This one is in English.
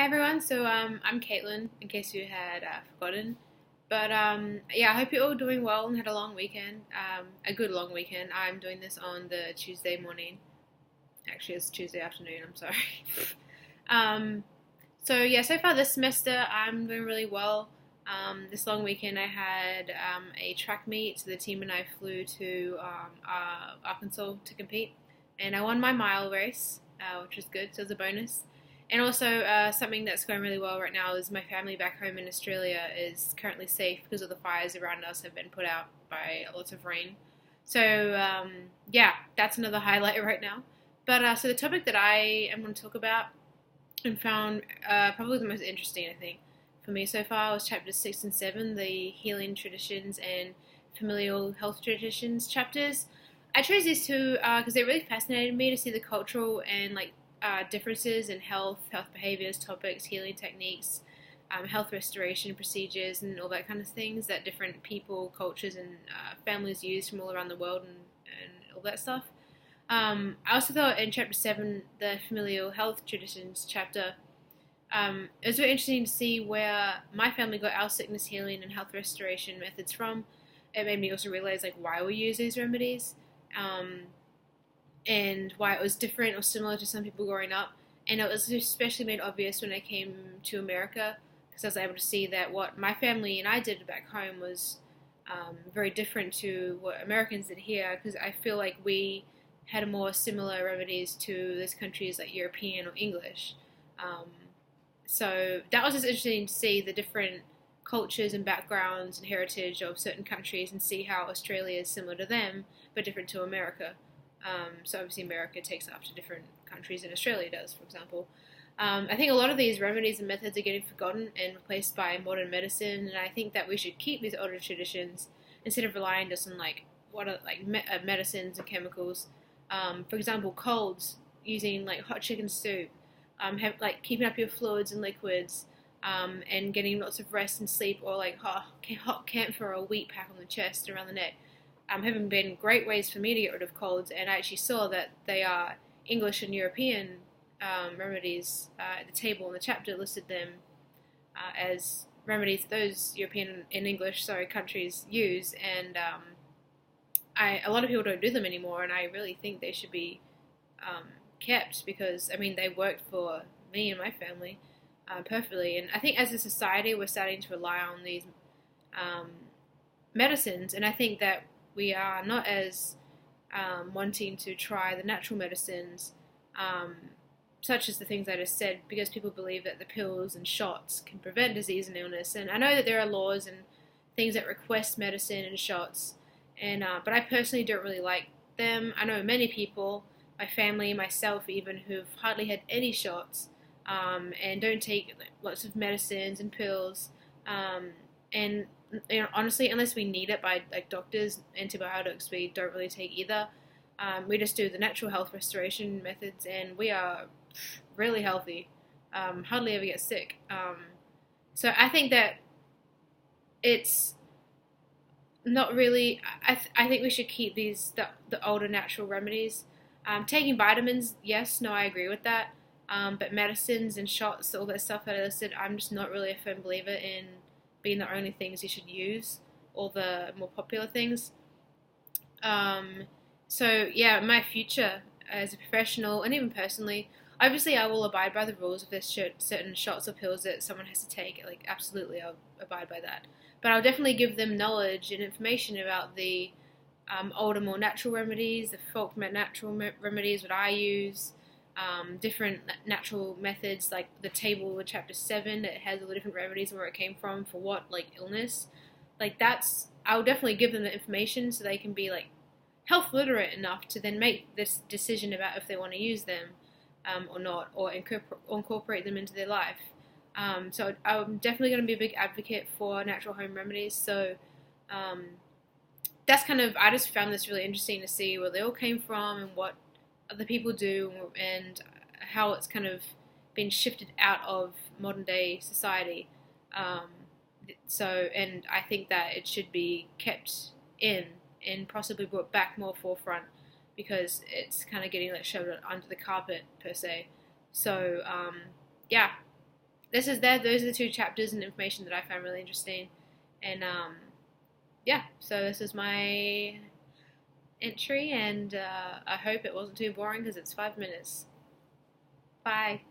everyone. I'm Caitlin, in case you had forgotten. I hope you're all doing well and had a long weekend. A good long weekend. I'm doing this on the Tuesday morning. Actually, it's Tuesday afternoon. I'm sorry. um, so far this semester I'm doing really well. This long weekend I had a track meet, so the team and I flew to Arkansas to compete, and I won my mile race, which was good. So it was a bonus. And also, something that's going really well right now is my family back home in Australia is currently safe because all the fires around us have been put out by lots of rain. So that's another highlight right now. So the topic that I am going to talk about and found probably the most interesting, I think, for me so far was chapters 6 and 7, the healing traditions and familial health traditions chapters. I chose these two because they really fascinated me to see the cultural and differences in health behaviors, topics, healing techniques, health restoration procedures, and all that kind of things that different people, cultures, and families use from all around the world and all that stuff. I also thought in chapter 7, the familial health traditions chapter, it was very interesting to see where my family got our sickness healing and health restoration methods from. It made me also realize why we use these remedies. And why it was different or similar to some people growing up. And it was especially made obvious when I came to America, because I was able to see that what my family and I did back home was very different to what Americans did here, because I feel like we had more similar remedies to those countries like European or English. So that was just interesting to see the different cultures and backgrounds and heritage of certain countries and see how Australia is similar to them but different to America. So obviously America takes it up to different countries than Australia does, for example. I think a lot of these remedies and methods are getting forgotten and replaced by modern medicine, and I think that we should keep these older traditions instead of relying just on medicines and chemicals. For example, colds, using hot chicken soup, keeping up your fluids and liquids, and getting lots of rest and sleep, or hot camphor or wheat pack on the chest around the neck. Haven't been great ways for me to get rid of colds, and I actually saw that they are English and European remedies. At the table in the chapter listed them as remedies that those European and English countries use, and a lot of people don't do them anymore, and I really think they should be kept because they worked for me and my family perfectly, and I think as a society we're starting to rely on these medicines, and I think that we are not as wanting to try the natural medicines, such as the things I just said, because people believe that the pills and shots can prevent disease and illness. And I know that there are laws and things that request medicine and shots, and but I personally don't really like them. I know many people, my family, myself even, who've hardly had any shots, and don't take lots of medicines and pills, and honestly, unless we need it by doctors, antibiotics, we don't really take either. We just do the natural health restoration methods, and we are really healthy. Hardly ever get sick. So I think that it's not really. I think we should keep the older natural remedies. Taking vitamins, yes, no, I agree with that. But medicines and shots, all that stuff that I listed, I'm just not really a firm believer in being the only things you should use, or the more popular things. My future as a professional and even personally, obviously I will abide by the rules if there's certain shots or pills that someone has to take. Absolutely, I'll abide by that. But I'll definitely give them knowledge and information about the older, more natural remedies, the folk natural remedies that I use. Different natural methods, like the table in chapter 7, it has all the different remedies and where it came from for what illness. I'll definitely give them the information so they can be health literate enough to then make this decision about if they want to use them or not, or incorporate them into their life. So I'm definitely going to be a big advocate for natural home remedies. So that's I just found this really interesting to see where they all came from and what other people do, and how it's been shifted out of modern day society. And I think that it should be kept in and possibly brought back more forefront, because it's getting shoved under the carpet per se. So yeah, those are the two chapters and information that I found really interesting. And yeah, so this is my entry, and I hope it wasn't too boring because it's 5 minutes. Bye.